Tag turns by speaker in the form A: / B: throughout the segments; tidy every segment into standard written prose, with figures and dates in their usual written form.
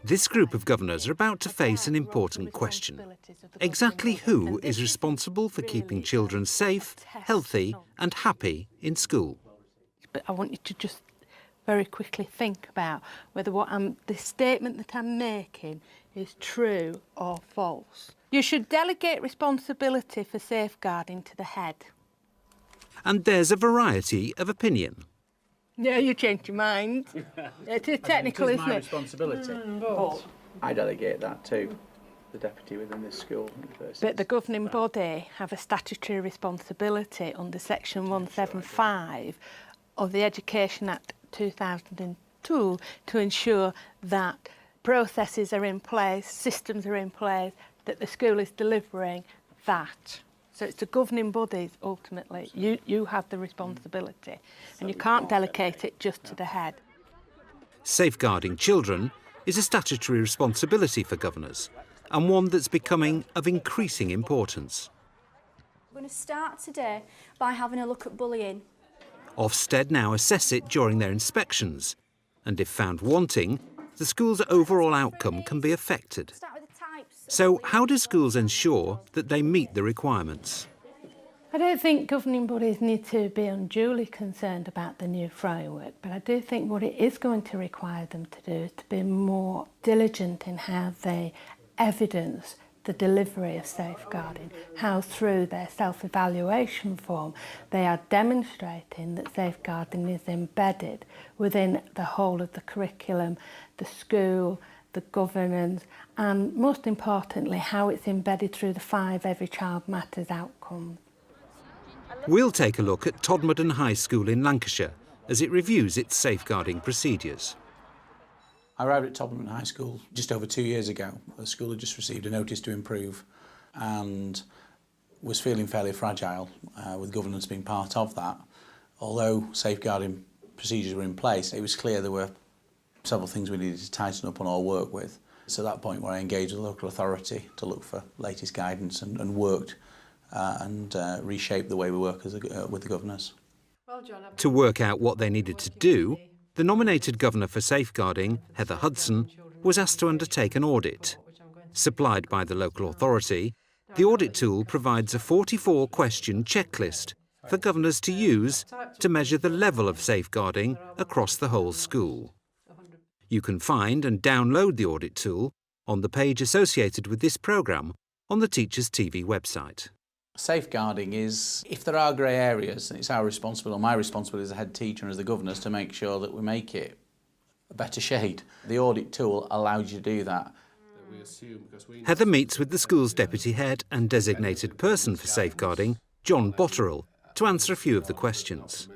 A: This group of governors are about to face an important question. Exactly who is responsible for keeping children safe, healthy and happy in school?
B: But I want you to just very quickly think about whether the statement that I'm making is true or false. You should delegate responsibility for safeguarding to the head.
A: And there's a variety of opinion.
B: Yeah, you changed your mind. It is technical, isn't it?
C: It is my responsibility. But I delegate that to the deputy within this school.
B: But the governing body have a statutory responsibility under Section 175 of the Education Act 2002 to ensure that processes are in place, systems are in place, that the school is delivering that. So it's the governing bodies, ultimately. You have the responsibility, and you can't delegate it just to the head.
A: Safeguarding children is a statutory responsibility for governors, and one that's becoming of increasing importance.
D: We're going to start today by having a look at bullying.
A: Ofsted now assess it during their inspections, and if found wanting, the school's overall outcome can be affected. So how do schools ensure that they meet the requirements?
B: I don't think governing bodies need to be unduly concerned about the new framework, but I do think what it is going to require them to do is to be more diligent in how they evidence the delivery of safeguarding, how through their self-evaluation form they are demonstrating that safeguarding is embedded within the whole of the curriculum, the school, the governance, and most importantly, how it's embedded through the 5 Every Child Matters outcomes.
A: We'll take a look at Todmorden High School in Lancashire as it reviews its safeguarding procedures.
C: I arrived at Todmorden High School just over 2 years ago. The school had just received a notice to improve and was feeling fairly fragile, with governance being part of that. Although safeguarding procedures were in place, it was clear there were several things we needed to tighten up on or work with. It's at that point where I engaged the local authority to look for latest guidance and worked and reshaped the way we work with the governors.
A: To work out what they needed to do, the nominated governor for safeguarding, Heather Hudson, was asked to undertake an audit. Supplied by the local authority, the audit tool provides a 44-question checklist for governors to use to measure the level of safeguarding across the whole school. You can find and download the audit tool on the page associated with this programme on the Teachers TV website.
C: Safeguarding is, if there are grey areas, it's our responsibility, or my responsibility as a head teacher and as the governors, to make sure that we make it a better shade. The audit tool allows you to do that.
A: Heather meets with the school's deputy head and designated person for safeguarding, John Botterill, to answer a few of the questions.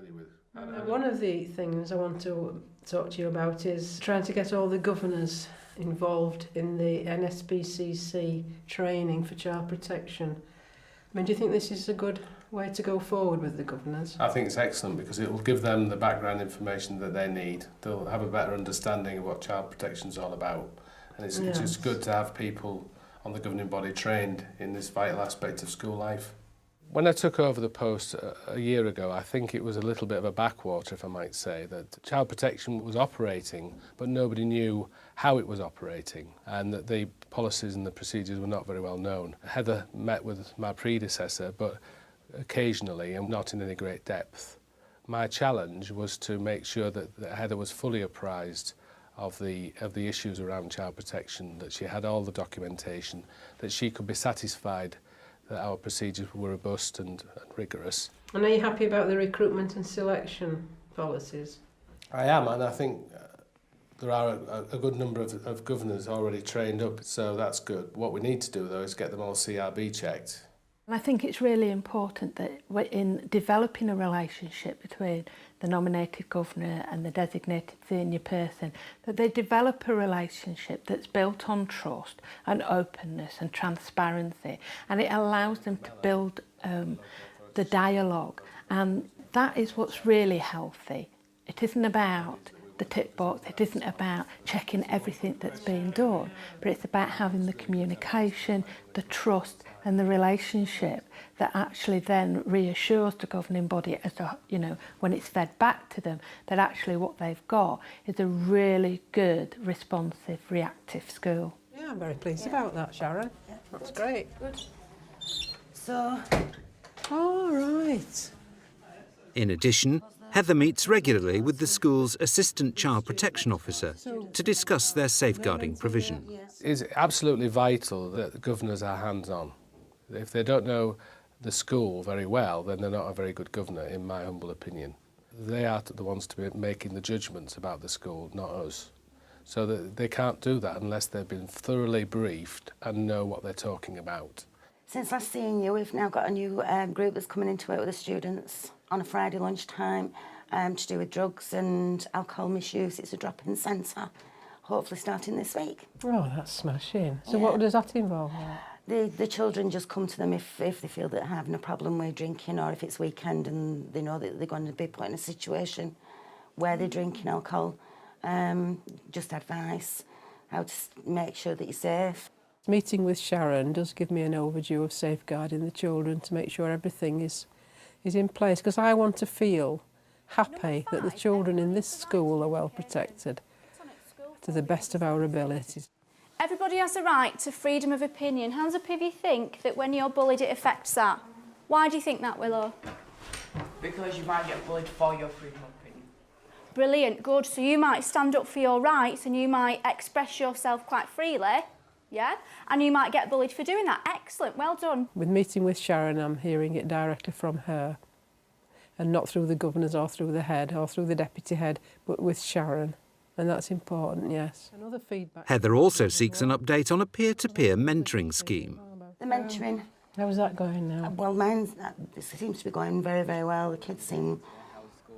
E: One of the things I want to talk to you about is trying to get all the governors involved in the NSPCC training for child protection. I mean, do you think this is a good way to go forward with the governors?
F: I think it's excellent because it will give them the background information that they need. They'll have a better understanding of what child protection is all about. And it's just good to have people on the governing body trained in this vital aspect of school life. When I took over the post a year ago, I think it was a little bit of a backwater, if I might say, that child protection was operating, but nobody knew how it was operating, and that the policies and the procedures were not very well known. Heather met with my predecessor, but occasionally and not in any great depth. My challenge was to make sure that Heather was fully apprised of the issues around child protection, that she had all the documentation, that she could be satisfied that our procedures were robust and rigorous.
E: And are you happy about the recruitment and selection policies?
F: I am, and I think there are a good number of governors already trained up, so that's good. What we need to do, though, is get them all CRB checked.
B: And I think it's really important that in developing a relationship between the nominated governor and the designated senior person, that they develop a relationship that's built on trust and openness and transparency, and it allows them to build the dialogue, and that is what's really healthy. It isn't about the tick box. It isn't about checking everything that's being done, but it's about having the communication, the trust and the relationship that actually then reassures the governing body as to, you know, when it's fed back to them, that actually what they've got is a really good, responsive, reactive school.
E: Yeah, I'm very pleased about that, Sharon. That's great. Good. So, all right.
A: In addition, Heather meets regularly with the school's Assistant Child Protection Officer to discuss their safeguarding provision.
F: It's absolutely vital that the governors are hands-on. If they don't know the school very well, then they're not a very good governor, in my humble opinion. They are the ones to be making the judgments about the school, not us. So that they can't do that unless they've been thoroughly briefed and know what they're talking about.
G: Since last seeing you, we've now got a new group that's coming in to work with the students on a Friday lunchtime to do with drugs and alcohol misuse. It's a drop-in centre, hopefully starting this week.
E: Oh, that's smashing. So what does that involve?
G: The children just come to them if they feel that they're having a problem with drinking, or if it's weekend and they know that they're going to be put in a situation where they're drinking alcohol. Just advice, how to make sure that you're safe.
E: Meeting with Sharon does give me an overview of safeguarding the children to make sure everything is in place, because I want to feel happy that the children in this school are well protected to the best of our abilities.
D: Everybody has a right to freedom of opinion. Hands up if you think that when you're bullied it affects that. Why do you think that, Willow?
H: Because you might get bullied for your freedom of opinion.
D: Brilliant, good. So you might stand up for your rights and you might express yourself quite freely, yeah? And you might get bullied for doing that. Excellent, well done.
E: With meeting with Sharon, I'm hearing it directly from her, and not through the governors or through the head or through the deputy head, but with Sharon. And that's important, yes. Another feedback.
A: Heather also seeks an update on a peer-to-peer mentoring scheme.
G: The mentoring.
E: How's that going now?
G: Well, it seems to be going very, very well. The kids seem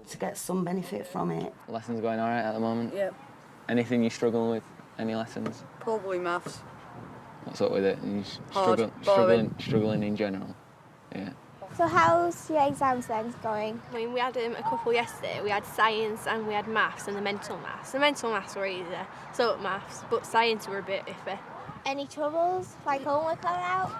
G: to get some benefit from it.
I: Lessons going all right at the moment?
H: Yep.
I: Anything you struggle with? Any lessons?
H: Probably maths.
I: What's up with it? You
H: Hard,
I: struggling in general? Yeah.
J: So how's your exams then going?
K: I mean, we had a couple yesterday. We had science and we had maths and the mental maths. The mental maths were easier, so maths, but science were a bit iffy.
J: Any troubles, like homework coming out?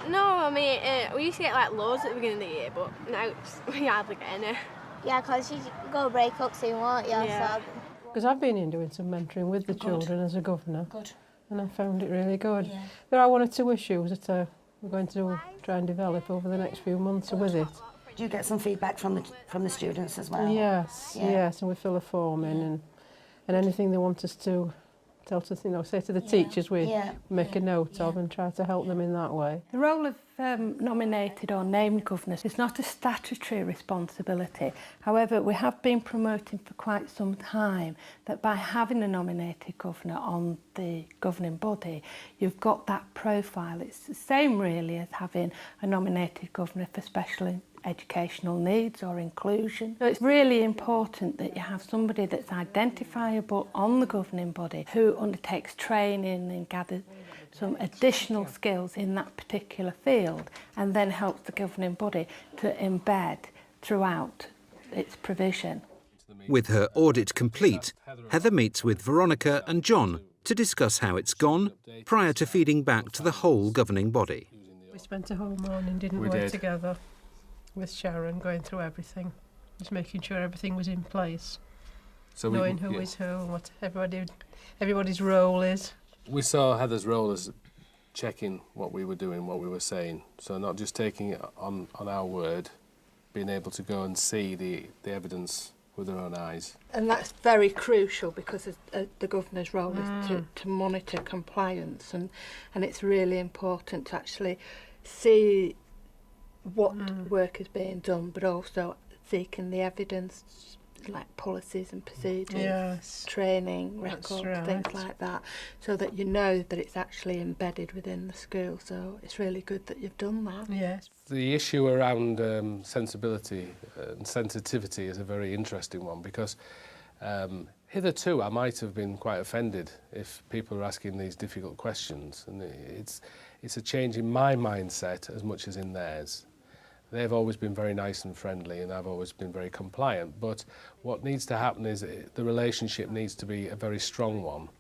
K: No, I mean, we used to get like loads at the beginning of the year, but now we hardly get any.
J: Yeah, because you go break up soon, won't you?
K: Yeah.
E: Because I've been in doing some mentoring with the children as a governor.
G: Good.
E: And I found it really good.
G: Yeah.
E: There are one or two issues that we're going to try and develop over the next few months with it.
G: Do you get some feedback from the students as well?
E: Yes,
G: Yeah.
E: yes, and we fill a form in, and anything they want us to tell to, say to the teachers, we make a note of and try to help them in that way.
B: The role of nominated or named governors is not a statutory responsibility. However, we have been promoting for quite some time that by having a nominated governor on the governing body, you've got that profile. It's the same really as having a nominated governor for special educational needs or inclusion. So it's really important that you have somebody that's identifiable on the governing body who undertakes training and gathers some additional skills in that particular field and then helps the governing body to embed throughout its provision.
A: With her audit complete, Heather meets with Veronica and John to discuss how it's gone prior to feeding back to the whole governing body.
E: We spent a whole morning, didn't we, together with Sharon, going through everything, just making sure everything was in place, so knowing who is who and what everybody's role is.
F: We saw Heather's role as checking what we were doing, what we were saying, so not just taking it on our word, being able to go and see the evidence with their own eyes.
L: And that's very crucial because the governor's role is to monitor compliance, and it's really important to actually see what work is being done, but also seeking the evidence, like policies and procedures, training, records, things like that, so that you know that it's actually embedded within the school. So it's really good that you've done that.
E: Yes.
F: The issue around sensibility and sensitivity is a very interesting one, because hitherto I might have been quite offended if people are asking these difficult questions, and it's a change in my mindset as much as in theirs. They've always been very nice and friendly, and I've always been very compliant. But what needs to happen is the relationship needs to be a very strong one,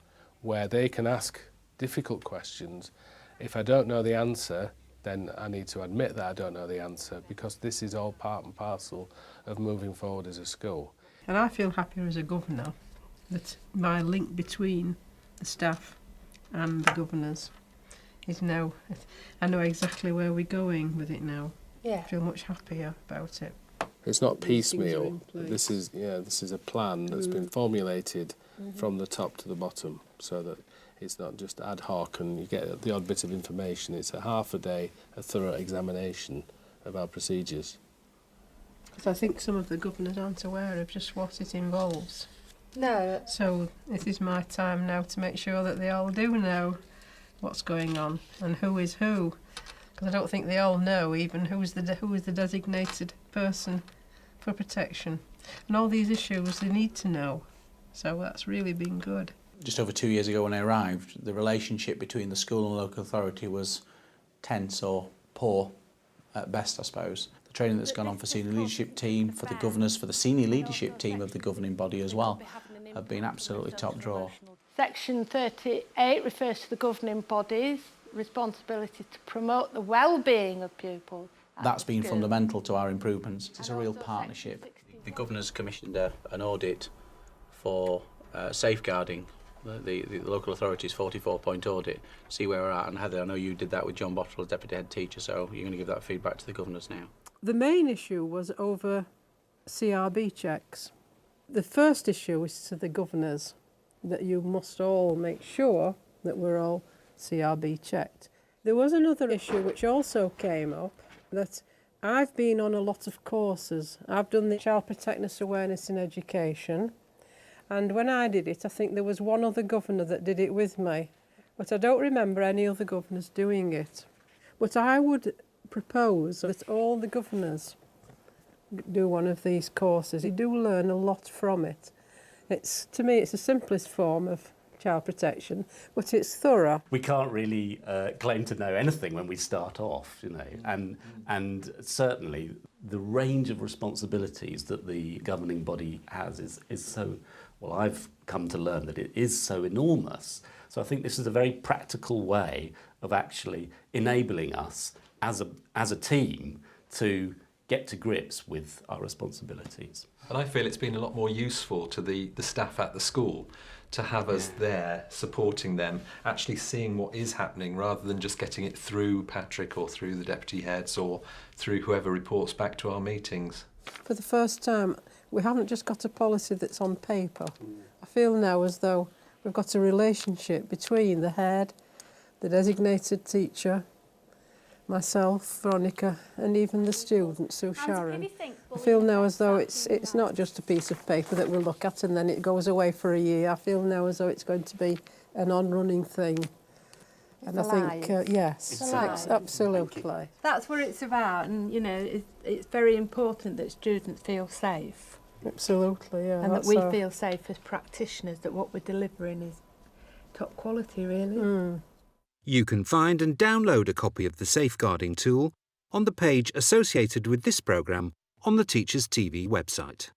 F: where they can ask difficult questions. If I don't know the answer, then I need to admit that I don't know the answer, because this is all part and parcel of moving forward as a school.
E: And I feel happier as a governor that my link between the staff and the governors is now, I know exactly where we're going with it now.
L: Yeah.
E: I feel much happier about it.
F: It's not
E: These things are
F: piecemeal.
E: in place.
F: This is a plan that's been formulated from the top to the bottom, so that it's not just ad hoc and you get the odd bit of information. It's a half a day, a thorough examination of our procedures.
E: Because I think some of the governors aren't aware of just what it involves.
L: No.
E: So it is my time now to make sure that they all do know what's going on and who is who. Because I don't think they all know even who is the designated person for protection. And all these issues they need to know. So that's really been good.
C: Just over 2 years ago when I arrived, the relationship between the school and local authority was tense or poor at best, I suppose. The training that's gone on for senior leadership team, for the governors, for the senior leadership team of the governing body as well, have been absolutely top drawer.
B: Section 38 refers to the governing body's responsibility to promote the well-being of pupils.
C: That's been fundamental to our improvements. It's a real partnership. The governors commissioned an audit for safeguarding the local authority's 44-point audit, see where we're at. And Heather, I know you did that with John Bottle as Deputy Head Teacher, so you're going to give that feedback to the governors now.
E: The main issue was over CRB checks. The first issue is to the governors, that you must all make sure that we're all CRB checked. There was another issue which also came up, that I've been on a lot of courses. I've done the Child Protectness Awareness in Education, and when I did it, I think there was one other governor that did it with me, but I don't remember any other governors doing it. But I would propose that all the governors do one of these courses. You do learn a lot from it. To me, it's the simplest form of child protection, but it's thorough.
M: We can't really claim to know anything when we start off, you know, and certainly the range of responsibilities that the governing body has is so, well, I've come to learn that it is so enormous. So I think this is a very practical way of actually enabling us as a team to get to grips with our responsibilities.
N: And I feel it's been a lot more useful to the staff at the school to have us there supporting them, actually seeing what is happening rather than just getting it through Patrick or through the deputy heads or through whoever reports back to our meetings.
E: For the first time, we haven't just got a policy that's on paper. I feel now as though we've got a relationship between the head, the designated teacher, myself, Veronica, and even the students, Sue Sharon. I feel now as though it's not just a piece of paper that we'll look at and then it goes away for a year. I feel now as though it's going to be an on-running thing. And I think, yes, absolutely.
L: That's what it's about, and you know, it's very important that students feel safe.
E: Absolutely, yeah.
L: And that we feel safe as practitioners, that what we're delivering is top quality, really.
A: You can find and download a copy of the safeguarding tool on the page associated with this programme on the Teachers TV website.